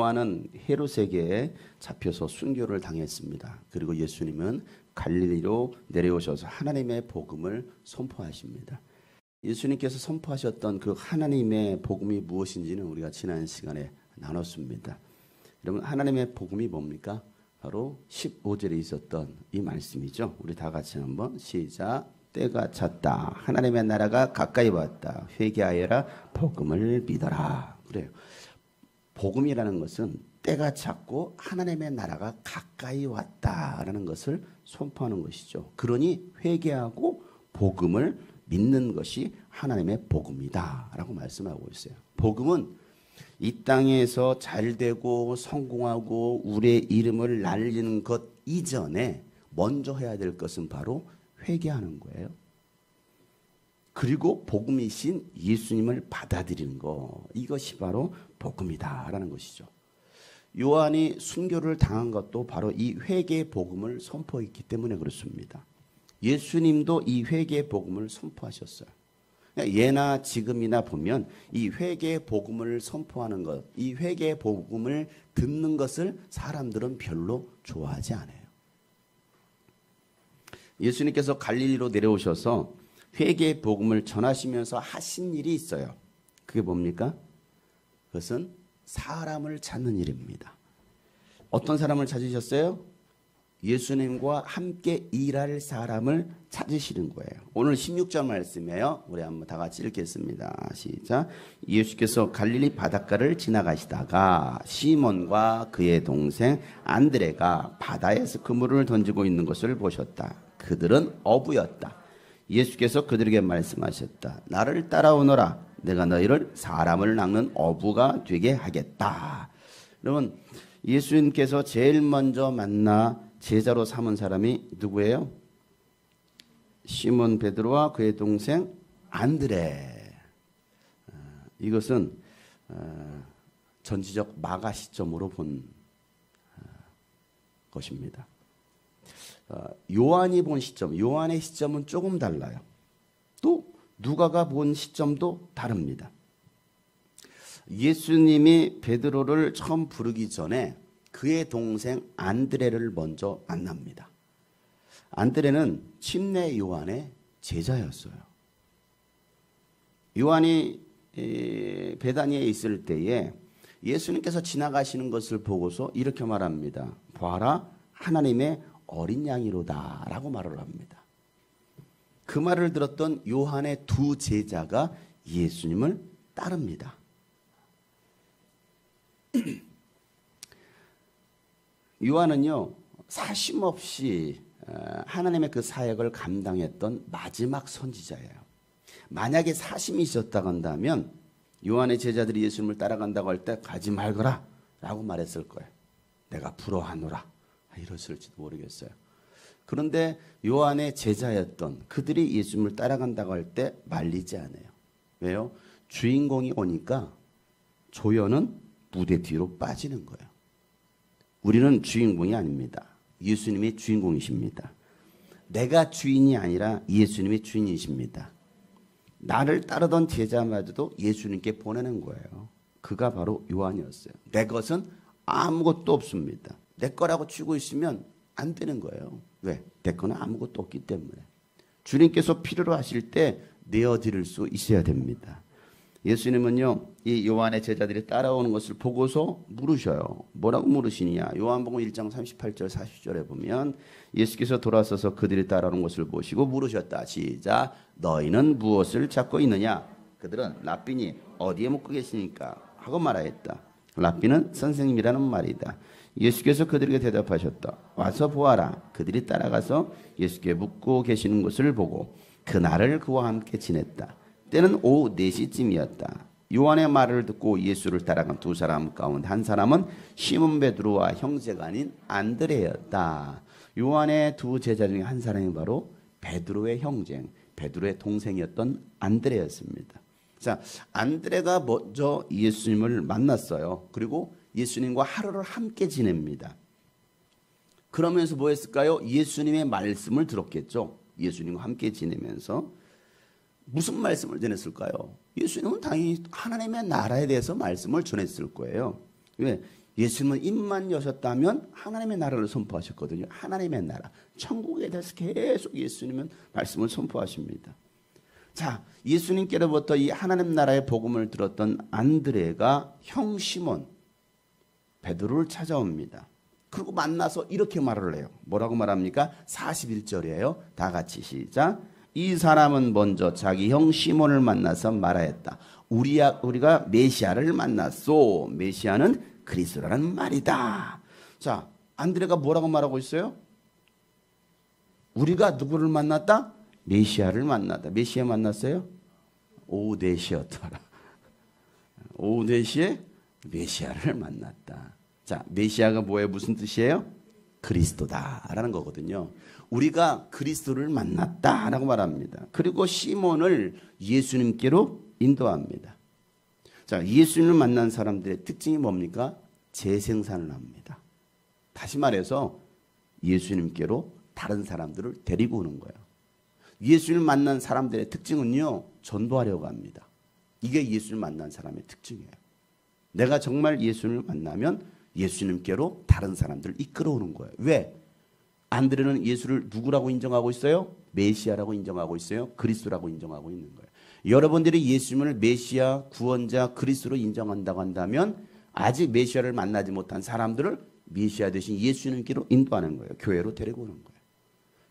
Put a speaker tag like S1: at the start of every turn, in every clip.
S1: 요한은 헤롯에게 잡혀서 순교를 당했습니다. 그리고 예수님은 갈릴리로 내려오셔서 하나님의 복음을 선포하십니다. 예수님께서 선포하셨던 그 하나님의 복음이 무엇인지는 우리가 지난 시간에 나눴습니다. 여러분, 하나님의 복음이 뭡니까? 바로 15절에 있었던 이 말씀이죠. 우리 다 같이 한번 시작. 때가 찼다. 하나님의 나라가 가까이 왔다. 회개하여라. 복음을 믿어라. 그래요. 복음이라는 것은 때가 찼고 하나님의 나라가 가까이 왔다라는 것을 선포하는 것이죠. 그러니 회개하고 복음을 믿는 것이 하나님의 복음이다라고 말씀하고 있어요. 복음은 이 땅에서 잘되고 성공하고 우리의 이름을 날리는 것 이전에 먼저 해야 될 것은 바로 회개하는 거예요. 그리고 복음이신 예수님을 받아들이는 거, 이것이 바로 복음이다라는 것이죠. 요한이 순교를 당한 것도 바로 이 회개의 복음을 선포했기 때문에 그렇습니다. 예수님도 이 회개의 복음을 선포하셨어요. 예나 지금이나 보면 이 회개의 복음을 선포하는 것, 이 회개의 복음을 듣는 것을 사람들은 별로 좋아하지 않아요. 예수님께서 갈릴리로 내려오셔서 회개의 복음을 전하시면서 하신 일이 있어요. 그게 뭡니까? 그것은 사람을 찾는 일입니다. 어떤 사람을 찾으셨어요? 예수님과 함께 일할 사람을 찾으시는 거예요. 오늘 16절 말씀이에요. 우리 한번 다 같이 읽겠습니다. 시작. 예수께서 갈릴리 바닷가를 지나가시다가 시몬과 그의 동생 안드레가 바다에서 그물을 던지고 있는 것을 보셨다. 그들은 어부였다. 예수께서 그들에게 말씀하셨다. 나를 따라오너라. 내가 너희를 사람을 낚는 어부가 되게 하겠다. 여러분, 예수님께서 제일 먼저 만나 제자로 삼은 사람이 누구예요? 시몬 베드로와 그의 동생 안드레. 이것은 전지적 마가 시점으로 본 것입니다. 요한이 본 시점, 요한의 시점은 조금 달라요. 또 누가가 본 시점도 다릅니다. 예수님이 베드로를 처음 부르기 전에 그의 동생 안드레를 먼저 만납니다. 안드레는 침례 요한의 제자였어요. 요한이 베다니에 있을 때에 예수님께서 지나가시는 것을 보고서 이렇게 말합니다. 봐라, 하나님의 어린 양이로다 라고 말을 합니다. 그 말을 들었던 요한의 두 제자가 예수님을 따릅니다. 요한은요, 사심없이 하나님의 그 사역을 감당했던 마지막 선지자예요. 만약에 사심이 있었다고 한다면 요한의 제자들이 예수님을 따라간다고 할 때 가지 말거라 라고 말했을 거예요. 내가 부러워하노라 이랬을지도 모르겠어요. 그런데 요한의 제자였던 그들이 예수님을 따라간다고 할 때 말리지 않아요. 왜요? 주인공이 오니까 조연은 무대 뒤로 빠지는 거예요. 우리는 주인공이 아닙니다. 예수님이 주인공이십니다. 내가 주인이 아니라 예수님이 주인이십니다. 나를 따르던 제자마저도 예수님께 보내는 거예요. 그가 바로 요한이었어요. 내 것은 아무것도 없습니다. 내 거라고 치고 있으면 안 되는 거예요. 왜? 내 거는 아무것도 없기 때문에. 주님께서 필요로 하실 때 내어드릴 수 있어야 됩니다. 예수님은요, 이 요한의 제자들이 따라오는 것을 보고서 물으셔요. 뭐라고 물으시냐? 요한복음 1장 38절 40절에 보면 예수께서 돌아서서 그들이 따라오는 것을 보시고 물으셨다. 시작. 너희는 무엇을 찾고 있느냐? 그들은 랍비니 어디에 묵고 계시니까? 하고 말하였다. 랍비는 선생님이라는 말이다. 예수께서 그들에게 대답하셨다. 와서 보아라. 그들이 따라가서 예수께 묵고 계시는 것을 보고 그날을 그와 함께 지냈다. 때는 오후 4시쯤이었다. 요한의 말을 듣고 예수를 따라간 두 사람 가운데 한 사람은 시몬 베드로와 형제가 아닌 안드레였다. 요한의 두 제자 중에 한 사람이 바로 베드로의 형제, 베드로의 동생이었던 안드레였습니다. 자, 안드레가 먼저 예수님을 만났어요. 그리고 예수님과 하루를 함께 지냅니다. 그러면서 뭐 했을까요? 예수님의 말씀을 들었겠죠. 예수님과 함께 지내면서 무슨 말씀을 전했을까요? 예수님은 당연히 하나님의 나라에 대해서 말씀을 전했을 거예요. 왜? 예수님은 입만 여셨다면 하나님의 나라를 선포하셨거든요. 하나님의 나라, 천국에 대해서 계속 예수님은 말씀을 선포하십니다. 자, 예수님께로부터 이 하나님 나라의 복음을 들었던 안드레가 형 시몬 베드로를 찾아옵니다. 그리고 만나서 이렇게 말을 해요. 뭐라고 말합니까? 41절이에요. 다 같이 시작. 이 사람은 먼저 자기 형 시몬을 만나서 말하였다. 우리가 메시아를 만났소. 메시아는 그리스도라는 말이다. 자, 안드레가 뭐라고 말하고 있어요? 우리가 누구를 만났다? 메시아를 만났다. 메시아 만났어요? 오후 4시였더라. 오후 4시에 메시아를 만났다. 자, 메시아가 뭐예요? 무슨 뜻이에요? 그리스도다라는 거거든요. 우리가 그리스도를 만났다라고 말합니다. 그리고 시몬을 예수님께로 인도합니다. 자, 예수님을 만난 사람들의 특징이 뭡니까? 재생산을 합니다. 다시 말해서 예수님께로 다른 사람들을 데리고 오는 거예요. 예수님을 만난 사람들의 특징은요, 전도하려고 합니다. 이게 예수님을 만난 사람의 특징이에요. 내가 정말 예수님을 만나면 예수님께로 다른 사람들을 이끌어오는 거예요. 왜? 안드레는 예수를 누구라고 인정하고 있어요? 메시아라고 인정하고 있어요. 그리스도라고 인정하고 있는 거예요. 여러분들이 예수님을 메시아, 구원자, 그리스도로 인정한다고 한다면 아직 메시아를 만나지 못한 사람들을 메시아 대신 예수님께로 인도하는 거예요. 교회로 데리고 오는 거예요.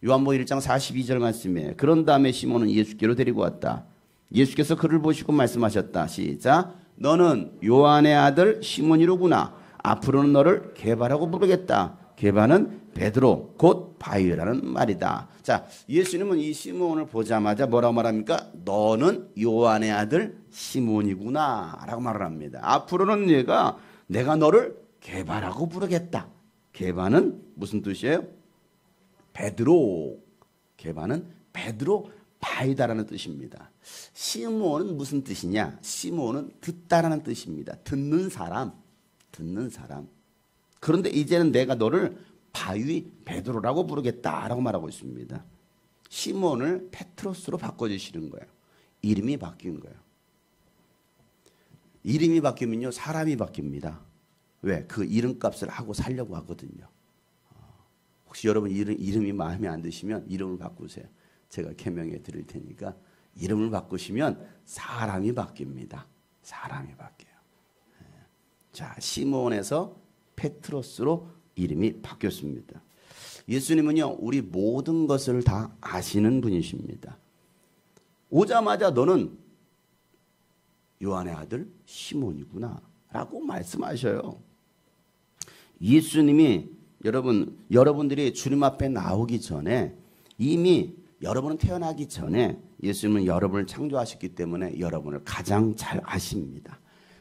S1: 요한복음 1장 42절 말씀에 그런 다음에 시몬은 예수께로 데리고 왔다. 예수께서 그를 보시고 말씀하셨다. 시작. 너는 요한의 아들 시몬이로구나. 앞으로는 너를 게바라고 부르겠다. 게바는 베드로 곧 바위라는 말이다. 자, 예수님은 이 시몬을 보자마자 뭐라고 말합니까? 너는 요한의 아들 시몬이구나 라고 말을 합니다. 앞으로는 내가 너를 게바라고 부르겠다. 게바는 무슨 뜻이에요? 베드로. 게바는 베드로 바위다라는 뜻입니다. 시몬은 무슨 뜻이냐? 시몬은 듣다라는 뜻입니다. 듣는 사람. 그런데 이제는 내가 너를 바위 베드로라고 부르겠다라고 말하고 있습니다. 시몬을 페트로스로 바꿔주시는 거예요. 이름이 바뀐 거예요. 이름이 바뀌면요, 사람이 바뀝니다. 왜? 그 이름값을 하고 살려고 하거든요. 혹시 여러분 이름이 마음에 안 드시면 이름을 바꾸세요. 제가 개명해 드릴 테니까 이름을 바꾸시면 사람이 바뀝니다. 사람이 바뀌어요. 자, 시몬에서 페트로스로 이름이 바뀌었습니다. 예수님은요, 우리 모든 것을 다 아시는 분이십니다. 오자마자 너는 요한의 아들 시몬이구나 라고 말씀하셔요. 예수님이 여러분들이 주님 앞에 나오기 전에 이미 여러분은 태어나기 전에 예수님은 여러분을 창조하셨기 때문에 여러분을 가장 잘 아십니다.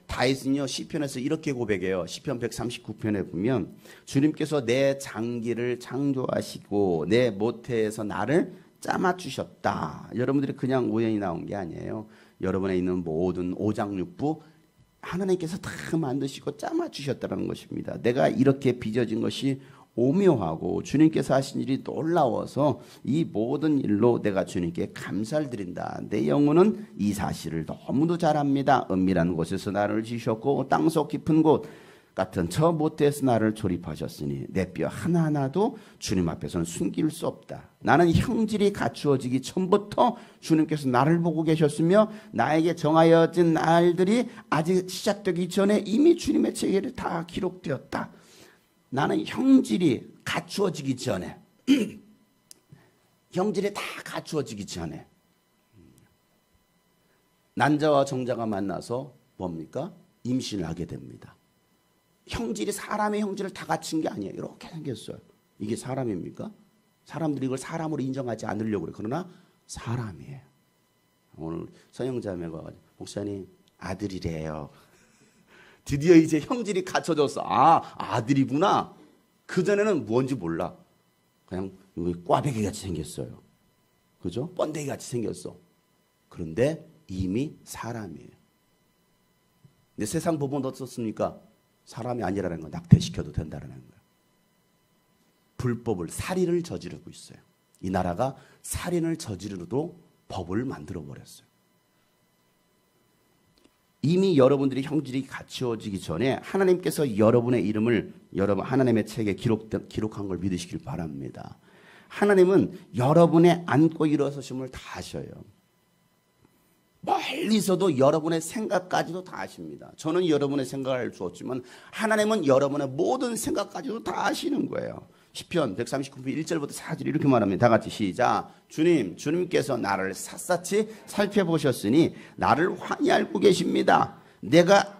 S1: 다윗은요, 시편에서 이렇게 고백해요. 시편 139편에 보면 주님께서 내 장기를 창조하시고 내 모태에서 나를 짜맞추셨다. 여러분들이 그냥 우연히 나온 게 아니에요. 여러분에 있는 모든 오장육부 하나님께서 다 만드시고 짜맞추셨다는 것입니다. 내가 이렇게 빚어진 것이 오묘하고 주님께서 하신 일이 놀라워서 이 모든 일로 내가 주님께 감사를 드린다. 내 영혼은 이 사실을 너무도 잘 압니다. 은밀한 곳에서 나를 지으셨고 땅속 깊은 곳 같은 저 모태에서 나를 조립하셨으니 내 뼈 하나하나도 주님 앞에서는 숨길 수 없다. 나는 형질이 갖추어지기 전부터 주님께서 나를 보고 계셨으며 나에게 정하여진 날들이 아직 시작되기 전에 이미 주님의 책에 다 기록되었다. 나는 형질이 갖추어지기 전에 형질이 다 갖추어지기 전에 난자와 정자가 만나서 뭡니까? 임신을 하게 됩니다. 형질이 사람의 형질을 다 갖춘 게 아니에요. 이렇게 생겼어요. 이게 사람입니까? 사람들이 이걸 사람으로 인정하지 않으려고 그래요. 그러나 사람이에요. 오늘 서영자매가 와가지고 목사님 아들이래요. 드디어 이제 형질이 갖춰졌어. 아, 아들이구나. 그전에는 뭔지 몰라. 그냥 꽈배기 같이 생겼어요. 그죠? 번데기 같이 생겼어. 그런데 이미 사람이에요. 근데 세상 법은 어떻습니까? 사람이 아니라는 거 낙태시켜도 된다는 거예요. 불법을, 살인을 저지르고 있어요. 이 나라가 살인을 저지르도 법을 만들어 버렸어요. 이미 여러분들이 형질이 갖추어지기 전에 하나님께서 여러분의 이름을 여러분 하나님의 책에 기록한 걸 믿으시길 바랍니다. 하나님은 여러분의 안고 일어서심을 다 아셔요. 멀리서도 여러분의 생각까지도 다 아십니다. 저는 여러분의 생각을 알 수 없지만 하나님은 여러분의 모든 생각까지도 다 아시는 거예요. 시편 139편 1절부터 4절 이렇게 말합니다. 다 같이 시작. 주님께서 나를 샅샅이 살펴보셨으니 나를 환히 알고 계십니다. 내가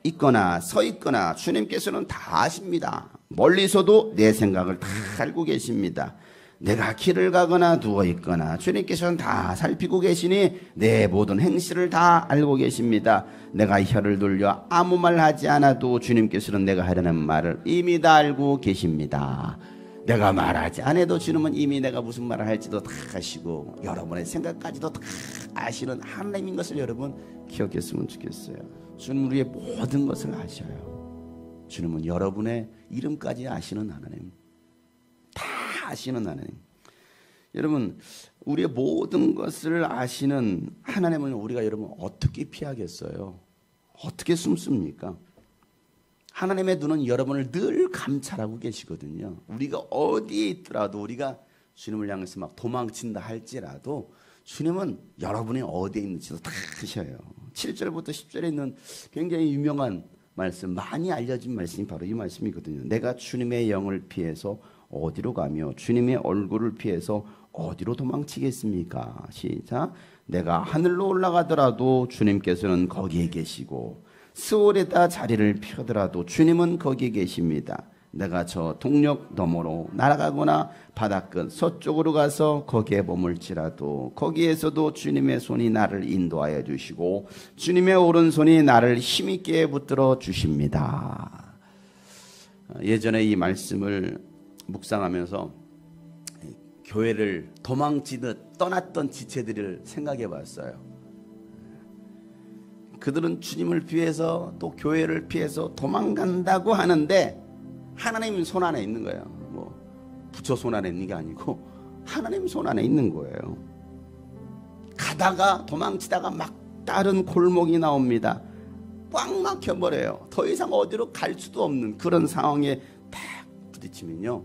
S1: 있거나 서 있거나 주님께서는 다 아십니다. 멀리서도 내 생각을 다 알고 계십니다. 내가 길을 가거나 누워 있거나 주님께서는 다 살피고 계시니 내 모든 행실을 다 알고 계십니다. 내가 혀를 돌려 아무 말 하지 않아도 주님께서는 내가 하려는 말을 이미 다 알고 계십니다. 내가 말하지 않아도 주님은 이미 내가 무슨 말을 할지도 다 아시고 여러분의 생각까지도 다 아시는 하나님인 것을 여러분 기억했으면 좋겠어요. 주님은 우리의 모든 것을 아셔요. 주님은 여러분의 이름까지 아시는 하나님, 다 아시는 하나님. 여러분, 우리의 모든 것을 아시는 하나님을 우리가 여러분 어떻게 피하겠어요? 어떻게 숨습니까? 하나님의 눈은 여러분을 늘 감찰하고 계시거든요. 우리가 어디에 있더라도 우리가 주님을 향해서 막 도망친다 할지라도 주님은 여러분이 어디에 있는지도 다 아셔요. 7절부터 10절에 있는 굉장히 유명한 말씀, 많이 알려진 말씀이 바로 이 말씀이거든요. 내가 주님의 영을 피해서 어디로 가며 주님의 얼굴을 피해서 어디로 도망치겠습니까? 시작. 내가 하늘로 올라가더라도 주님께서는 거기에 계시고 스올에다 자리를 펴더라도 주님은 거기에 계십니다. 내가 저 동력 너머로 날아가거나 바닷끝 서쪽으로 가서 거기에 머물지라도 거기에서도 주님의 손이 나를 인도하여 주시고 주님의 오른손이 나를 힘있게 붙들어 주십니다. 예전에 이 말씀을 묵상하면서 교회를 도망치듯 떠났던 지체들을 생각해 봤어요. 그들은 주님을 피해서 또 교회를 피해서 도망간다고 하는데 하나님 손 안에 있는 거예요. 뭐 부처 손 안에 있는 게 아니고 하나님 손 안에 있는 거예요. 가다가 도망치다가 막 다른 골목이 나옵니다. 꽉 막혀버려요. 더 이상 어디로 갈 수도 없는 그런 상황에 딱 부딪히면요,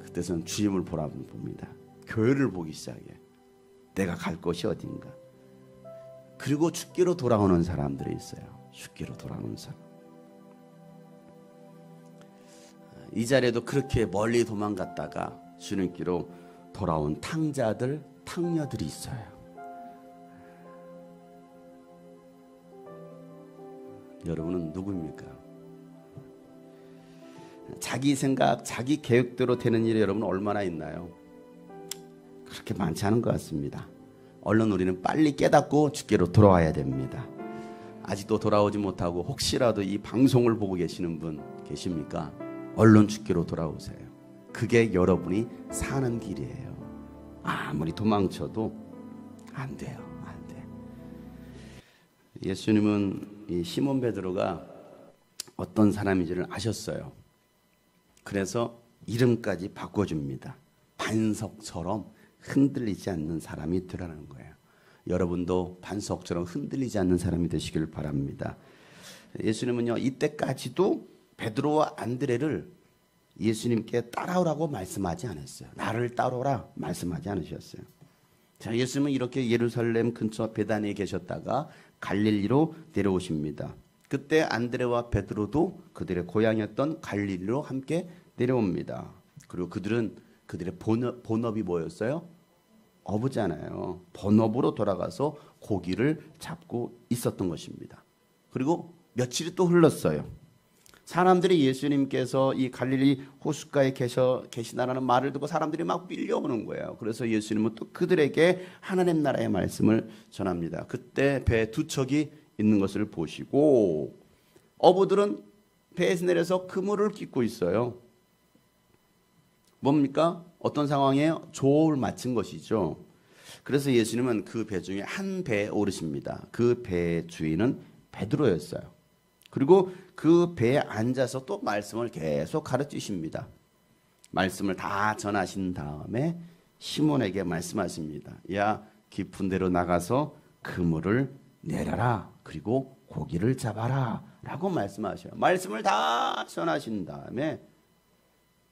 S1: 그때서는 주님을 보랍니다. 교회를 보기 시작해. 내가 갈 곳이 어딘가. 그리고 죽기로 돌아오는 사람들이 있어요. 죽기로 돌아오는 사람. 이 자리에도 그렇게 멀리 도망갔다가 주님께로 돌아온 탕자들, 탕녀들이 있어요. 여러분은 누구입니까? 자기 생각, 자기 계획대로 되는 일이 여러분 얼마나 있나요? 그렇게 많지 않은 것 같습니다. 얼른 우리는 빨리 깨닫고 주께로 돌아와야 됩니다. 아직도 돌아오지 못하고 혹시라도 이 방송을 보고 계시는 분 계십니까? 얼른 주께로 돌아오세요. 그게 여러분이 사는 길이에요. 아무리 도망쳐도 안 돼요. 안 돼. 예수님은 이 시몬 베드로가 어떤 사람인지를 아셨어요. 그래서 이름까지 바꿔줍니다. 반석처럼 흔들리지 않는 사람이 되라는 거예요. 여러분도 반석처럼 흔들리지 않는 사람이 되시길 바랍니다. 예수님은요, 이때까지도 베드로와 안드레를 예수님께 따라오라고 말씀하지 않았어요. 나를 따라오라 말씀하지 않으셨어요. 자, 예수님은 이렇게 예루살렘 근처 베다니에 계셨다가 갈릴리로 내려오십니다. 그때 안드레와 베드로도 그들의 고향이었던 갈릴리로 함께 내려옵니다. 그리고 그들의 본업이 뭐였어요? 어부잖아요. 본업으로 돌아가서 고기를 잡고 있었던 것입니다. 그리고 며칠이 또 흘렀어요. 사람들이 예수님께서 이 갈릴리 호숫가에 계시다라는 말을 듣고 사람들이 막 밀려오는 거예요. 그래서 예수님은 또 그들에게 하나님 나라의 말씀을 전합니다. 그때 배 두 척이 있는 것을 보시고 어부들은 배에서 내려서 그물을 깃고 있어요. 뭡니까? 어떤 상황이에요? 조업을 마친 것이죠. 그래서 예수님은 그 배 중에 한 배에 오르십니다. 그 배의 주인은 베드로였어요. 그리고 그 배에 앉아서 또 말씀을 계속 가르치십니다. 말씀을 다 전하신 다음에 시몬에게 말씀하십니다. 야, 깊은 데로 나가서 그물을 내려라. 그리고 고기를 잡아라. 라고 말씀하셔요. 말씀을 다 전하신 다음에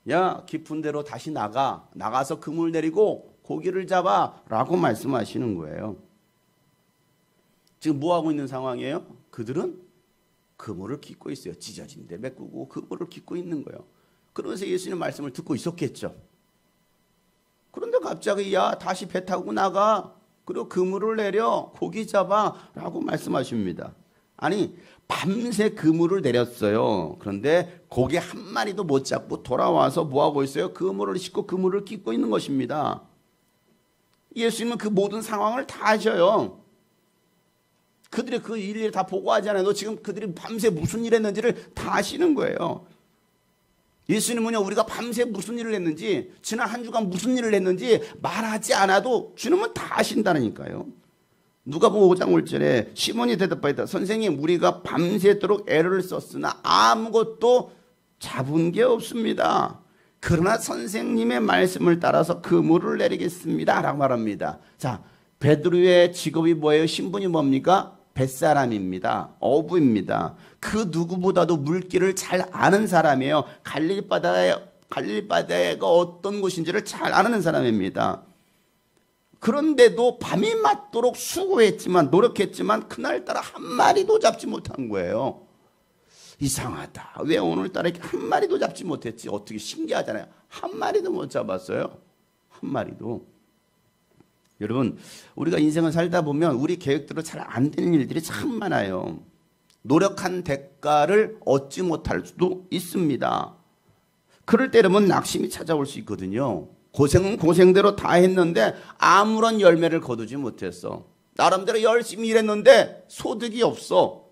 S1: 야, 깊은 데로 다시 나가서 그물 내리고 고기를 잡아. 라고 말씀하시는 거예요. 지금 뭐하고 있는 상황이에요? 그들은 그물을 깃고 있어요. 찢어진 데 메꾸고 그물을 깃고 있는 거예요. 그러면서 예수님 말씀을 듣고 있었겠죠. 그런데 갑자기 야, 다시 배 타고 나가. 그리고 그물을 내려 고기 잡아. 라고 말씀하십니다. 아니, 밤새 그물을 내렸어요. 그런데 고기 한 마리도 못 잡고 돌아와서 뭐하고 있어요? 그물을 싣고 그물을 깃고 있는 것입니다. 예수님은 그 모든 상황을 다 아셔요. 그들이 그 일일이 다 보고하잖아요. 너 지금 그들이 밤새 무슨 일 했는지를 다 아시는 거예요. 예수님은요, 우리가 밤새 무슨 일을 했는지, 지난 한 주간 무슨 일을 했는지 말하지 않아도 주님은 다 아신다니까요. 누가복음 5장 5절에 시몬이 대답하였다. 선생님, 우리가 밤새도록 애를 썼으나 아무것도 잡은 게 없습니다. 그러나 선생님의 말씀을 따라서 그물을 내리겠습니다. 라고 말합니다. 자, 베드로의 직업이 뭐예요? 신분이 뭡니까? 뱃사람입니다. 어부입니다. 그 누구보다도 물길을 잘 아는 사람이에요. 갈릴리 바다가 어떤 곳인지를 잘 아는 사람입니다. 그런데도 밤이 맞도록 수고했지만, 노력했지만 그날따라 한 마리도 잡지 못한 거예요. 이상하다. 왜 오늘따라 이렇게 한 마리도 잡지 못했지? 어떻게 신기하잖아요. 한 마리도 못 잡았어요. 한 마리도. 여러분, 우리가 인생을 살다 보면 우리 계획대로 잘 안 되는 일들이 참 많아요. 노력한 대가를 얻지 못할 수도 있습니다. 그럴 때 여러분 낙심이 찾아올 수 있거든요. 고생은 고생대로 다 했는데 아무런 열매를 거두지 못했어. 나름대로 열심히 일했는데 소득이 없어.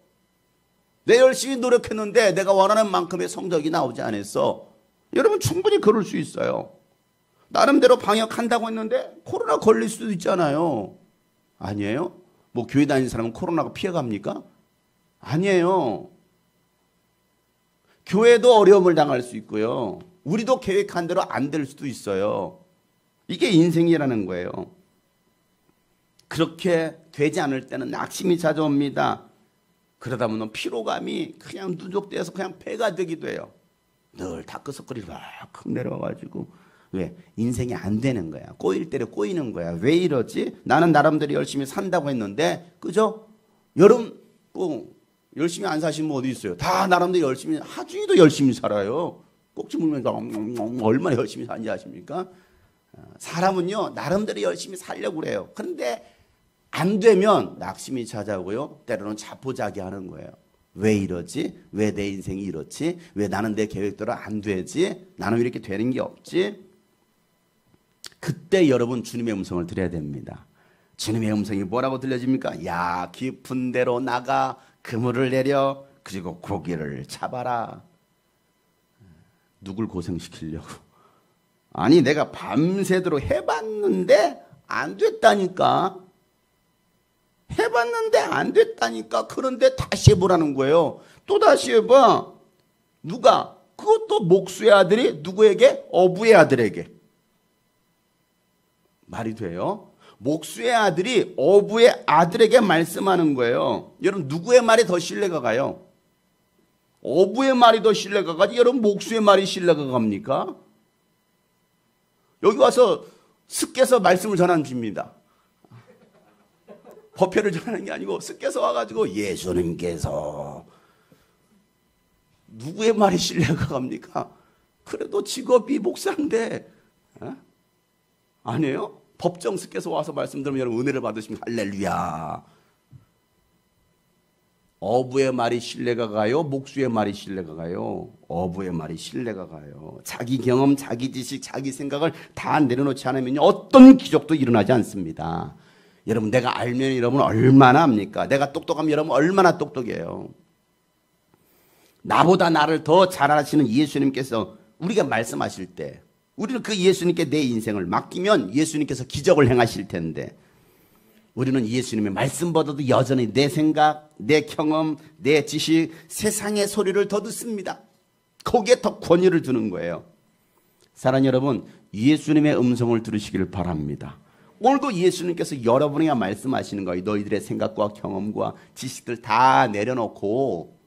S1: 내 열심히 노력했는데 내가 원하는 만큼의 성적이 나오지 않았어. 여러분 충분히 그럴 수 있어요. 나름대로 방역한다고 했는데 코로나 걸릴 수도 있잖아요. 아니에요? 뭐 교회 다니는 사람은 코로나가 피해갑니까? 아니에요. 교회도 어려움을 당할 수 있고요. 우리도 계획한 대로 안 될 수도 있어요. 이게 인생이라는 거예요. 그렇게 되지 않을 때는 낙심이 찾아옵니다. 그러다 보면 피로감이 그냥 누적돼서 그냥 배가 되기도 해요. 늘 다크서클이 막 내려와가지고 왜? 인생이 안 되는 거야. 꼬일 때려 꼬이는 거야. 왜 이러지? 나는 나름대로 열심히 산다고 했는데, 그죠? 여러분 뭐 열심히 안 사시면 어디 있어요? 다 나름대로 열심히, 하중이도 열심히 살아요. 꼭지 물면서 얼마나 열심히 사는지 아십니까? 사람은요 나름대로 열심히 살려고 그래요. 그런데 안 되면 낙심이 찾아오고요. 때로는 자포자기하는 거예요. 왜 이러지? 왜 내 인생이 이렇지? 왜 나는 내 계획대로 안 되지? 나는 왜 이렇게 되는 게 없지? 그때 여러분 주님의 음성을 들어야 됩니다. 주님의 음성이 뭐라고 들려집니까? 야, 깊은 데로 나가 그물을 내려 그리고 고기를 잡아라. 누굴 고생시키려고? 아니 내가 밤새도록 해봤는데 안 됐다니까. 해봤는데 안 됐다니까. 그런데 다시 해보라는 거예요. 또 다시 해봐. 누가? 그것도 목수의 아들이 누구에게? 어부의 아들에게. 말이 돼요? 목수의 아들이 어부의 아들에게 말씀하는 거예요. 여러분 누구의 말이 더 신뢰가 가요? 어부의 말이 더 신뢰가 가지 여러분 목수의 말이 신뢰가 갑니까? 여기 와서 습께서 말씀을 전하는 주입니다. 법회를 전하는 게 아니고 습께서 와가지고 예수님께서 누구의 말이 신뢰가 갑니까? 그래도 직업이 목사인데 아니에요? 법정스께서 와서 말씀 들으면 여러분 은혜를 받으시면 할렐루야. 어부의 말이 신뢰가 가요? 목수의 말이 신뢰가 가요? 어부의 말이 신뢰가 가요. 자기 경험, 자기 지식, 자기 생각을 다 내려놓지 않으면 어떤 기적도 일어나지 않습니다. 여러분 내가 알면 여러분 얼마나 압니까? 내가 똑똑하면 여러분 얼마나 똑똑해요. 나보다 나를 더 잘 아시는 예수님께서 우리가 말씀하실 때 우리는 그 예수님께 내 인생을 맡기면 예수님께서 기적을 행하실 텐데 우리는 예수님의 말씀보다도 여전히 내 생각, 내 경험, 내 지식, 세상의 소리를 더 듣습니다. 거기에 더 권위를 두는 거예요. 사랑하는 여러분, 예수님의 음성을 들으시길 바랍니다. 오늘도 예수님께서 여러분에게 말씀하시는 거예요. 너희들의 생각과 경험과 지식들 다 내려놓고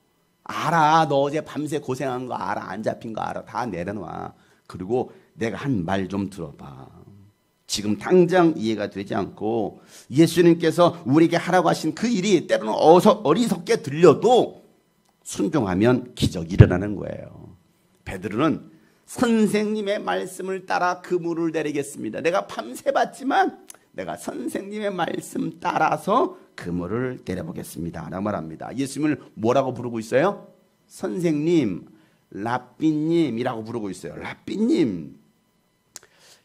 S1: 알아. 너 어제 밤새 고생한 거 알아. 안 잡힌 거 알아. 다 내려놔. 그리고 내가 한 말 좀 들어봐. 지금 당장 이해가 되지 않고 예수님께서 우리에게 하라고 하신 그 일이 때로는 어리석게 들려도 순종하면 기적이 일어나는 거예요. 베드로는 선생님의 말씀을 따라 그물을 내리겠습니다. 내가 밤새 봤지만 내가 선생님의 말씀 따라서 그물을 내려보겠습니다 라고 말합니다. 예수님을 뭐라고 부르고 있어요? 선생님, 랍비님이라고 부르고 있어요. 랍비님.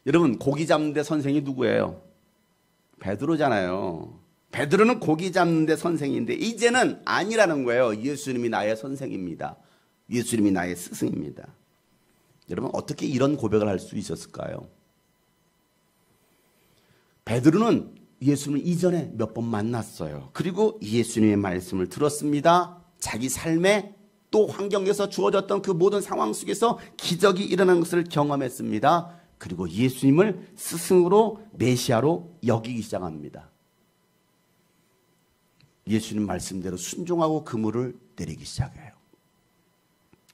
S1: 여러분, 고기 잡는데 선생이 누구예요? 베드로잖아요. 베드로는 고기 잡는데 선생인데 이제는 아니라는 거예요. 예수님이 나의 선생입니다. 예수님이 나의 스승입니다. 여러분, 어떻게 이런 고백을 할 수 있었을까요? 베드로는 예수님을 이전에 몇 번 만났어요. 그리고 예수님의 말씀을 들었습니다. 자기 삶에 또 환경에서 주어졌던 그 모든 상황 속에서 기적이 일어난 것을 경험했습니다. 그리고 예수님을 스승으로 메시아로 여기기 시작합니다. 예수님 말씀대로 순종하고 그물을 내리기 시작해요.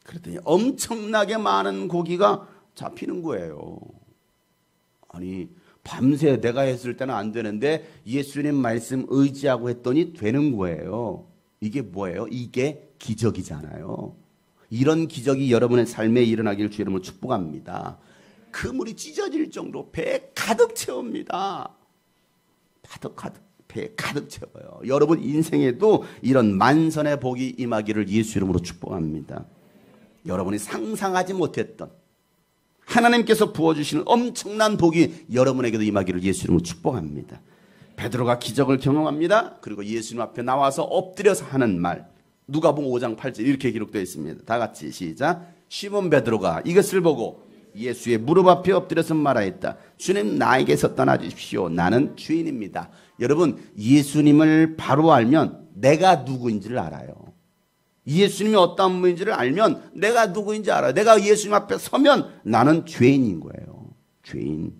S1: 그랬더니 엄청나게 많은 고기가 잡히는 거예요. 아니, 밤새 내가 했을 때는 안 되는데 예수님 말씀 의지하고 했더니 되는 거예요. 이게 뭐예요? 이게 기적이잖아요. 이런 기적이 여러분의 삶에 일어나길 주 이름으로 축복합니다. 그물이 찢어질 정도로 배 가득 채웁니다. 배 가득 채워요. 여러분 인생에도 이런 만선의 복이 임하기를 예수 이름으로 축복합니다. 여러분이 상상하지 못했던 하나님께서 부어주시는 엄청난 복이 여러분에게도 임하기를 예수 이름으로 축복합니다. 베드로가 기적을 경험합니다. 그리고 예수님 앞에 나와서 엎드려서 하는 말, 누가복음 5장 8절 이렇게 기록되어 있습니다. 다 같이 시작. 시몬 베드로가 이것을 보고 예수의 무릎 앞에 엎드려서 말하였다. 주님, 나에게서 떠나주십시오. 나는 죄인입니다. 여러분, 예수님을 바로 알면 내가 누구인지를 알아요. 예수님이 어떤 분인지를 알면 내가 누구인지 알아요. 내가 예수님 앞에 서면 나는 죄인인 거예요. 죄인.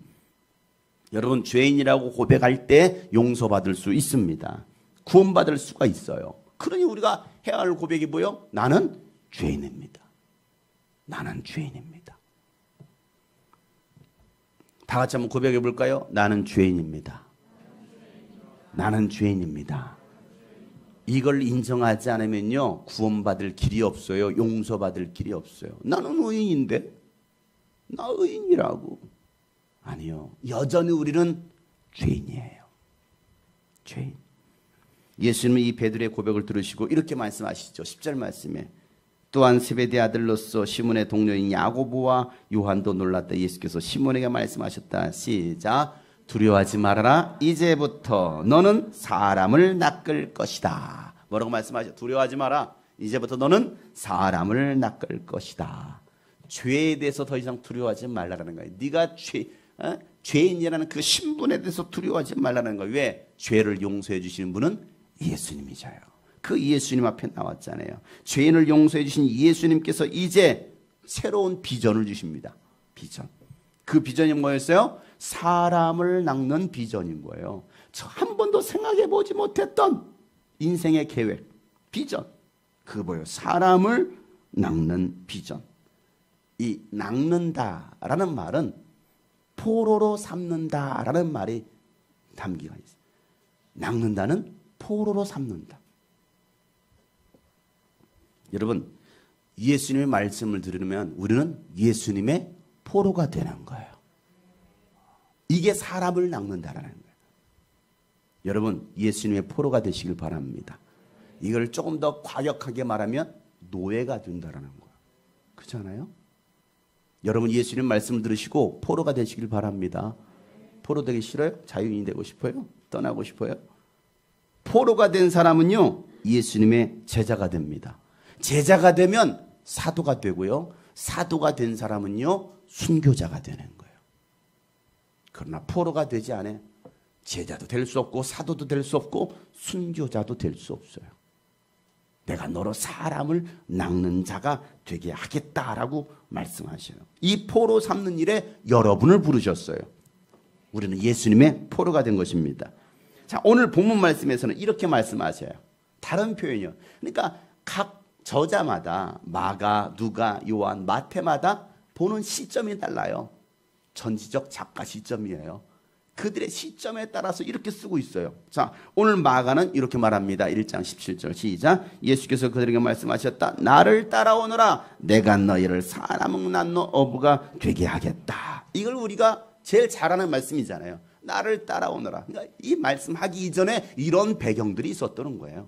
S1: 여러분, 죄인이라고 고백할 때 용서받을 수 있습니다. 구원받을 수가 있어요. 그러니 우리가 해야 할 고백이 뭐예요? 나는 죄인입니다. 나는 죄인입니다. 다 같이 한번 고백해 볼까요? 나는 죄인입니다. 나는 죄인입니다. 이걸 인정하지 않으면요, 구원받을 길이 없어요. 용서받을 길이 없어요. 나는 의인인데? 나 의인이라고. 아니요. 여전히 우리는 죄인이에요. 죄인. 예수님은 이 베드로의 고백을 들으시고 이렇게 말씀하시죠. 10절 말씀에. 또한 세베대 아들로서 시몬의 동료인 야고보와 요한도 놀랐다. 예수께서 시몬에게 말씀하셨다. 시작. 두려워하지 말아라. 이제부터 너는 사람을 낚을 것이다. 뭐라고 말씀하셔? 두려워하지 마라. 이제부터 너는 사람을 낚을 것이다. 죄에 대해서 더 이상 두려워하지 말라는 거예요. 네가 죄인이라는 그 신분에 대해서 두려워하지 말라는 거예요. 왜? 죄를 용서해 주시는 분은 예수님이셔요. 그 예수님 앞에 나왔잖아요. 죄인을 용서해 주신 예수님께서 이제 새로운 비전을 주십니다. 비전. 그 비전이 뭐였어요? 사람을 낚는 비전인 거예요. 저 한 번도 생각해 보지 못했던 인생의 계획, 비전. 그거 뭐예요? 사람을 낚는 비전. 이 낚는다라는 말은 포로로 삼는다라는 말이 담기가 있어요. 낚는다는 포로로 삼는다. 여러분, 예수님의 말씀을 들으면 우리는 예수님의 포로가 되는 거예요. 이게 사람을 낚는다라는 거예요. 여러분, 예수님의 포로가 되시길 바랍니다. 이걸 조금 더 과격하게 말하면 노예가 된다라는 거예요. 그렇지 않아요? 여러분, 예수님 말씀을 들으시고 포로가 되시길 바랍니다. 포로 되기 싫어요? 자유인이 되고 싶어요? 떠나고 싶어요? 포로가 된 사람은요, 예수님의 제자가 됩니다. 제자가 되면 사도가 되고요, 사도가 된 사람은요, 순교자가 되는 거예요. 그러나 포로가 되지 않아 제자도 될 수 없고 사도도 될 수 없고 순교자도 될 수 없어요. 내가 너로 사람을 낚는 자가 되게 하겠다라고 말씀하셔요. 이 포로 삼는 일에 여러분을 부르셨어요. 우리는 예수님의 포로가 된 것입니다. 자, 오늘 본문 말씀에서는 이렇게 말씀하셔요. 다른 표현이요. 그러니까 각 저자마다 마가, 누가, 요한, 마태마다 보는 시점이 달라요. 전지적 작가 시점이에요. 그들의 시점에 따라서 이렇게 쓰고 있어요. 자, 오늘 마가는 이렇게 말합니다. 1장 17절 시작. 예수께서 그들에게 말씀하셨다. 나를 따라오너라. 내가 너희를 사람을 낳는 어부가 되게 하겠다. 이걸 우리가 제일 잘하는 말씀이잖아요. 나를 따라오너라. 그러니까 이 말씀하기 이전에 이런 배경들이 있었다는 거예요.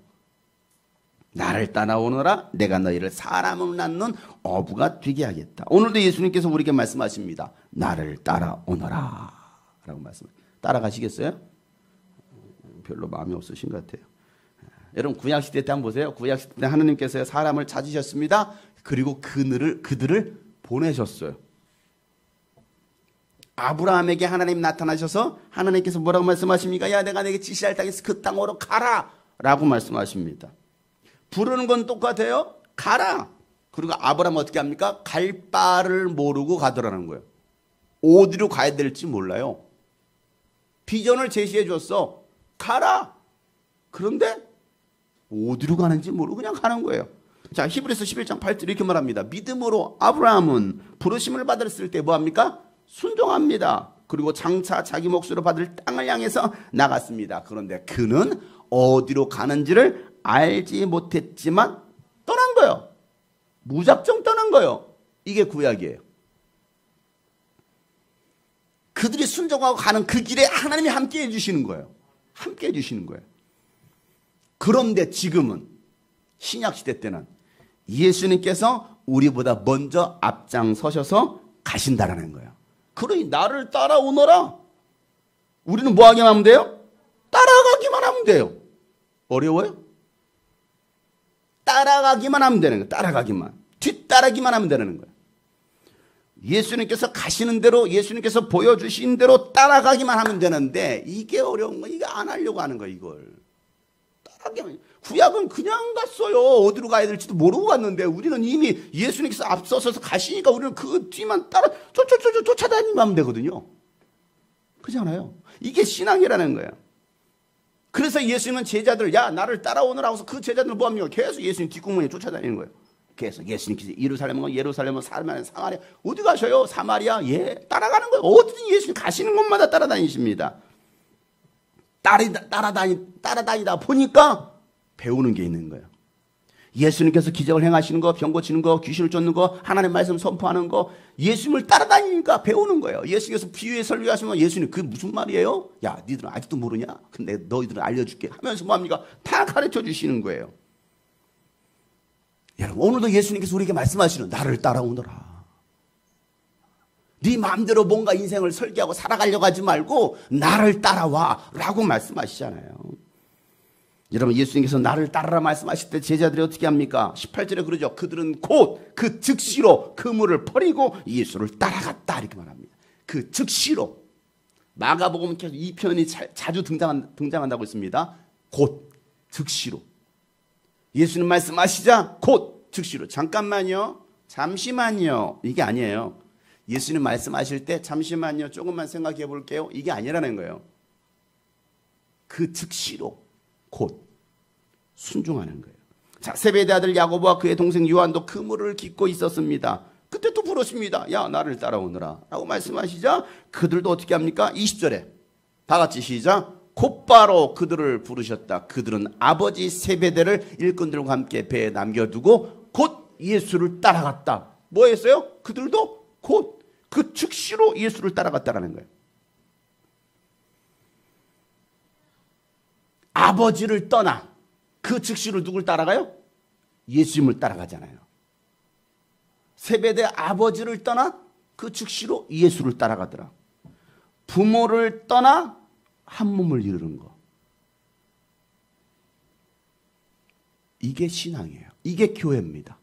S1: 나를 따라오너라. 내가 너희를 사람을 낳는 어부가 되게 하겠다. 오늘도 예수님께서 우리에게 말씀하십니다. 나를 따라오너라 라고 말씀합니다. 따라가시겠어요? 별로 마음이 없으신 것 같아요. 여러분 구약시대 때 한번 보세요. 구약시대 때 하나님께서 사람을 찾으셨습니다. 그리고 그들을 보내셨어요. 아브라함에게 하나님 나타나셔서 하나님께서 뭐라고 말씀하십니까? 야, 내가 내게 지시할 땅에서 그 땅으로 가라 라고 말씀하십니다. 부르는 건 똑같아요. 가라. 그리고 아브라함은 어떻게 합니까? 갈 바를 모르고 가더라는 거예요. 어디로 가야 될지 몰라요. 비전을 제시해 줬어. 가라. 그런데 어디로 가는지 모르고 그냥 가는 거예요. 자, 히브리서 11장 8절 이렇게 말합니다. 믿음으로 아브라함은 부르심을 받았을 때 뭐합니까? 순종합니다. 그리고 장차 자기 몫으로 받을 땅을 향해서 나갔습니다. 그런데 그는 어디로 가는지를 알지 못했지만 떠난 거예요. 무작정 떠난 거예요. 이게 구약이에요. 그들이 순종하고 가는 그 길에 하나님이 함께 해주시는 거예요. 함께 해주시는 거예요. 그런데 지금은 신약시대 때는 예수님께서 우리보다 먼저 앞장서셔서 가신다라는 거예요. 그러니 나를 따라오너라. 우리는 뭐 하기만 하면 돼요? 따라가기만 하면 돼요. 어려워요? 따라가기만 하면 되는 거예요. 따라가기만. 뒤따라기만 하면 되는 거예요. 예수님께서 가시는 대로 예수님께서 보여주신 대로 따라가기만 하면 되는데 이게 어려운 거예요. 이게 안 하려고 하는 거예요. 이걸. 따라가기만. 구약은 그냥 갔어요. 어디로 가야 될지도 모르고 갔는데 우리는 이미 예수님께서 앞서서 가시니까 우리는 그 뒤만 따라 쫓아다니면 하면 되거든요. 그렇지 않아요? 이게 신앙이라는 거예요. 그래서 예수님은 제자들 야 나를 따라오너라 해서 그 제자들은 뭐합니까? 계속 예수님 뒷공문에 쫓아다니는 거예요. 계속 예수님께서 예루살렘은 사마리아 어디 가셔요? 사마리아 예 따라가는 거예요. 어디든 예수님 가시는 곳마다 따라다니십니다. 따라다니다 보니까 배우는 게 있는 거예요. 예수님께서 기적을 행하시는 거, 병 고치는 거, 귀신을 쫓는 거, 하나님의 말씀 선포하는 거 예수님을 따라다니니까 배우는 거예요. 예수님께서 비유에 설교하시면 예수님 그게 무슨 말이에요? 야 니들은 아직도 모르냐? 근데 너희들은 알려줄게 하면서 뭐합니까? 다 가르쳐 주시는 거예요. 여러분 오늘도 예수님께서 우리에게 말씀하시는 나를 따라오너라. 네 마음대로 뭔가 인생을 설계하고 살아가려고 하지 말고 나를 따라와 라고 말씀하시잖아요. 여러분 예수님께서 나를 따르라 말씀하실 때 제자들이 어떻게 합니까? 18절에 그러죠. 그들은 곧 그 즉시로 그물을 버리고 예수를 따라갔다 이렇게 말합니다. 그 즉시로. 마가복음 계속 이 표현이 자주 등장한다고 했습니다. 곧 즉시로. 예수님 말씀하시자 곧 즉시로. 잠깐만요. 잠시만요. 이게 아니에요. 예수님 말씀하실 때 잠시만요. 조금만 생각해 볼게요. 이게 아니라는 거예요. 그 즉시로 곧 순종하는 거예요. 자, 세베대 아들 야고보와 그의 동생 요한도 그물을 깃고 있었습니다. 그때 또 부르십니다. 야 나를 따라오너라 라고 말씀하시자 그들도 어떻게 합니까? 20절에 다 같이 시작. 곧바로 그들을 부르셨다. 그들은 아버지 세베대를 일꾼들과 함께 배에 남겨두고 곧 예수를 따라갔다. 뭐 했어요? 그들도 곧 그 즉시로 예수를 따라갔다라는 거예요. 아버지를 떠나 그 즉시로 누굴 따라가요? 예수님을 따라가잖아요. 세베대 아버지를 떠나 그 즉시로 예수를 따라가더라. 부모를 떠나 한 몸을 이루는 거. 이게 신앙이에요. 이게 교회입니다.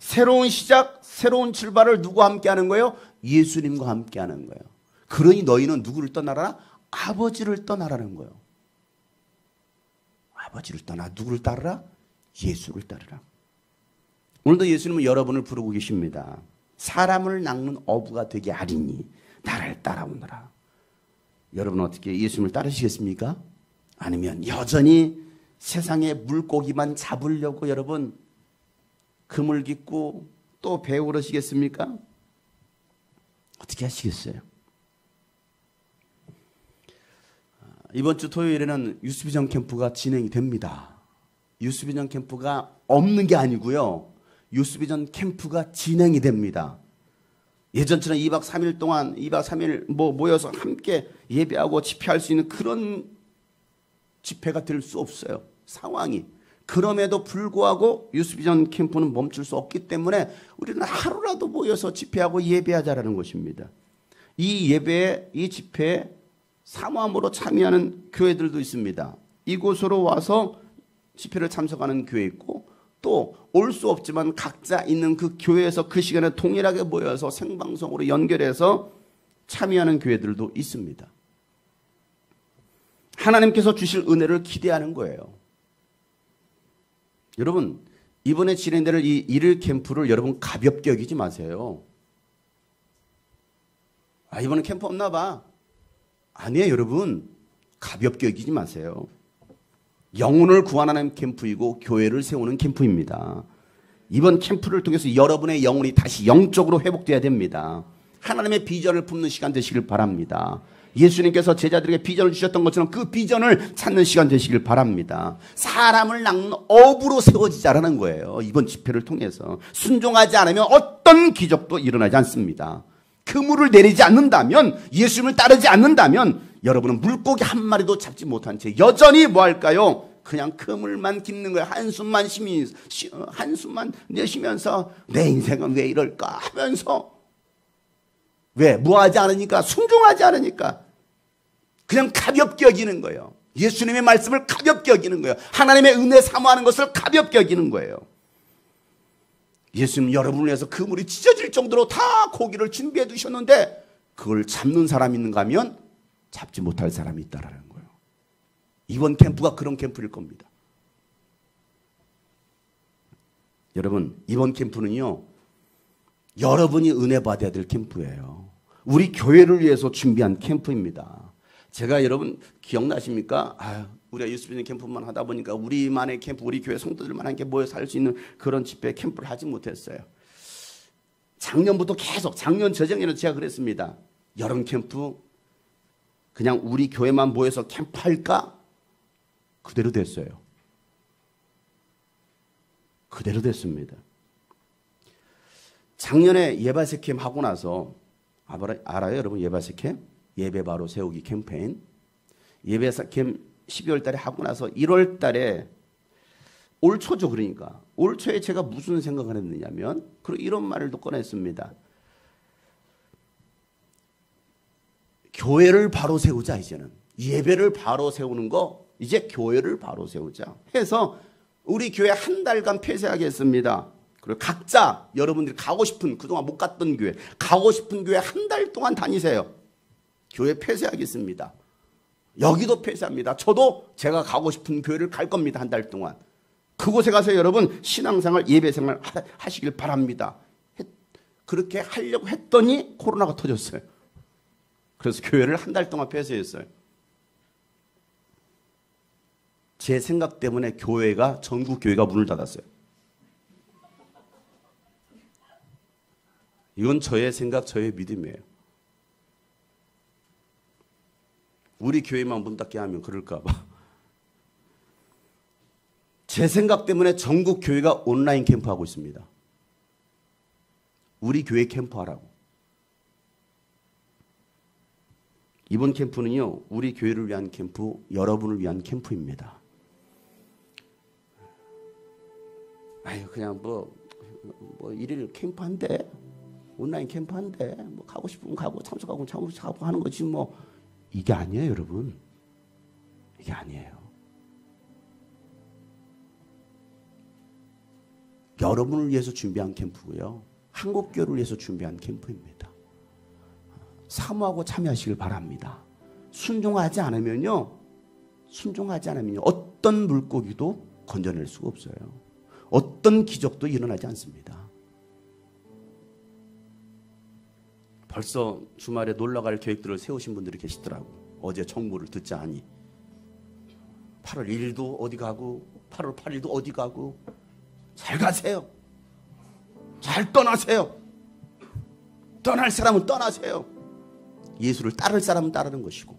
S1: 새로운 시작, 새로운 출발을 누구와 함께 하는 거예요? 예수님과 함께 하는 거예요. 그러니 너희는 누구를 떠나라? 아버지를 떠나라는 거예요. 아버지를 떠나 누구를 따르라? 예수를 따르라. 오늘도 예수님은 여러분을 부르고 계십니다. 사람을 낚는 어부가 되게 하리니 나를 따라오너라. 여러분 어떻게 예수님을 따르시겠습니까? 아니면 여전히 세상의 물고기만 잡으려고 여러분 금을 깃고 또 배우러시겠습니까? 어떻게 하시겠어요? 이번 주 토요일에는 유스비전 캠프가 진행이 됩니다. 유스비전 캠프가 없는 게 아니고요. 유스비전 캠프가 진행이 됩니다. 예전처럼 2박 3일 동안 2박 3일 모여서 함께 예배하고 집회할 수 있는 그런 집회가 될 수 없어요. 상황이. 그럼에도 불구하고 유스비전 캠프는 멈출 수 없기 때문에 우리는 하루라도 모여서 집회하고 예배하자라는 것입니다. 이 예배에 이 집회에 사모함으로 참여하는 교회들도 있습니다. 이곳으로 와서 집회를 참석하는 교회 있고 또 올 수 없지만 각자 있는 그 교회에서 그 시간에 동일하게 모여서 생방송으로 연결해서 참여하는 교회들도 있습니다. 하나님께서 주실 은혜를 기대하는 거예요. 여러분 이번에 진행될 이 일일 캠프를 여러분 가볍게 여기지 마세요. 이번에 캠프 없나 봐. 아니에요 여러분. 가볍게 여기지 마세요. 영혼을 구원하는 캠프이고 교회를 세우는 캠프입니다. 이번 캠프를 통해서 여러분의 영혼이 다시 영적으로 회복돼야 됩니다. 하나님의 비전을 품는 시간 되시길 바랍니다. 예수님께서 제자들에게 비전을 주셨던 것처럼 그 비전을 찾는 시간 되시길 바랍니다. 사람을 낚는 어부로 세워지자라는 거예요. 이번 집회를 통해서 순종하지 않으면 어떤 기적도 일어나지 않습니다. 그물을 내리지 않는다면, 예수님을 따르지 않는다면 여러분은 물고기 한 마리도 잡지 못한 채 여전히 뭐 할까요? 그냥 그물만 깃는 거예요. 한숨만 내쉬면서 내 인생은 왜 이럴까 하면서, 왜? 뭐 하지 않으니까? 순종하지 않으니까 그냥 가볍게 여기는 거예요. 예수님의 말씀을 가볍게 여기는 거예요. 하나님의 은혜 사모하는 것을 가볍게 여기는 거예요. 예수님 여러분을 위해서 그물이 찢어질 정도로 다 고기를 준비해 두셨는데 그걸 잡는 사람이 있는가 하면 잡지 못할 사람이 있다라는 거예요. 이번 캠프가 그런 캠프일 겁니다. 여러분 이번 캠프는요 여러분이 은혜 받아야 될 캠프예요. 우리 교회를 위해서 준비한 캠프입니다. 제가 여러분 기억나십니까? 우리가 유스비전 캠프만 하다 보니까 우리만의 캠프, 우리 교회 성도들만 함께 모여서 할 수 있는 그런 집회 캠프를 하지 못했어요. 작년부터 계속, 작년 저작년에는 제가 그랬습니다. 여름 캠프 그냥 우리 교회만 모여서 캠프할까? 그대로 됐어요. 그대로 됐습니다. 작년에 예바세 캠 하고 나서 알아요 여러분? 예바세 캠? 예배 바로 세우기 캠페인. 예배세 캠 12월 달에 하고 나서 1월 달에 올 초죠. 그러니까 올 초에 제가 무슨 생각을 했느냐면 그리고 이런 말을 또 꺼냈습니다. 교회를 바로 세우자. 이제는 예배를 바로 세우는 거 이제 교회를 바로 세우자 해서 우리 교회 한 달간 폐쇄하겠습니다. 그리고 각자 여러분들이 가고 싶은, 그동안 못 갔던 교회, 가고 싶은 교회 한 달 동안 다니세요. 교회 폐쇄하겠습니다. 여기도 폐쇄합니다. 저도 제가 가고 싶은 교회를 갈 겁니다. 한 달 동안. 그곳에 가서 여러분 신앙생활, 예배생활 하시길 바랍니다. 그렇게 하려고 했더니 코로나가 터졌어요. 그래서 교회를 한 달 동안 폐쇄했어요. 제 생각 때문에 교회가, 전국 교회가 문을 닫았어요. 이건 저의 생각, 저의 믿음이에요. 우리 교회만 문 닫게 하면 그럴까 봐. 제 생각 때문에 전국 교회가 온라인 캠프하고 있습니다. 우리 교회 캠프하라고. 이번 캠프는요, 우리 교회를 위한 캠프, 여러분을 위한 캠프입니다. 그냥 뭐 일일 캠프 한대, 온라인 캠프 한대, 뭐 가고 싶으면 가고 참석하고 하는 거지 뭐. 이게 아니에요, 여러분. 이게 아니에요. 여러분을 위해서 준비한 캠프고요. 한국교회를 위해서 준비한 캠프입니다. 사모하고 참여하시길 바랍니다. 순종하지 않으면요, 어떤 물고기도 건져낼 수가 없어요. 어떤 기적도 일어나지 않습니다. 벌써 주말에 놀러갈 계획들을 세우신 분들이 계시더라고. 어제 청구를 듣자 하니 8월 1일도 어디 가고 8월 8일도 어디 가고 잘 가세요. 잘 떠나세요. 떠날 사람은 떠나세요. 예수를 따를 사람은 따르는 것이고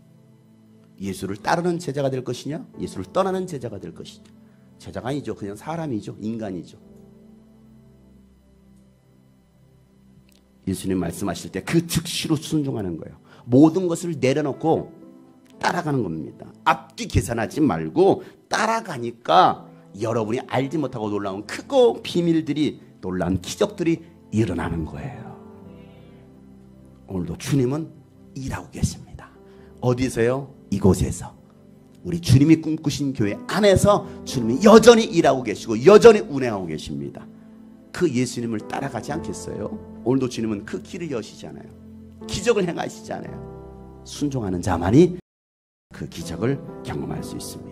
S1: 예수를 따르는 제자가 될 것이냐 예수를 떠나는 제자가 될 것이냐. 제자가 아니죠. 그냥 사람이죠. 인간이죠. 예수님 말씀하실 때 그 즉시로 순종하는 거예요. 모든 것을 내려놓고 따라가는 겁니다. 앞뒤 계산하지 말고 따라가니까 여러분이 알지 못하고 놀라운 크고 비밀들이 놀라운 기적들이 일어나는 거예요. 오늘도 주님은 일하고 계십니다. 어디서요? 이곳에서. 우리 주님이 꿈꾸신 교회 안에서 주님이 여전히 일하고 계시고 여전히 운행하고 계십니다. 그 예수님을 따라가지 않겠어요? 오늘도 주님은 그 길을 여시잖아요. 기적을 행하시잖아요. 순종하는 자만이 그 기적을 경험할 수 있습니다.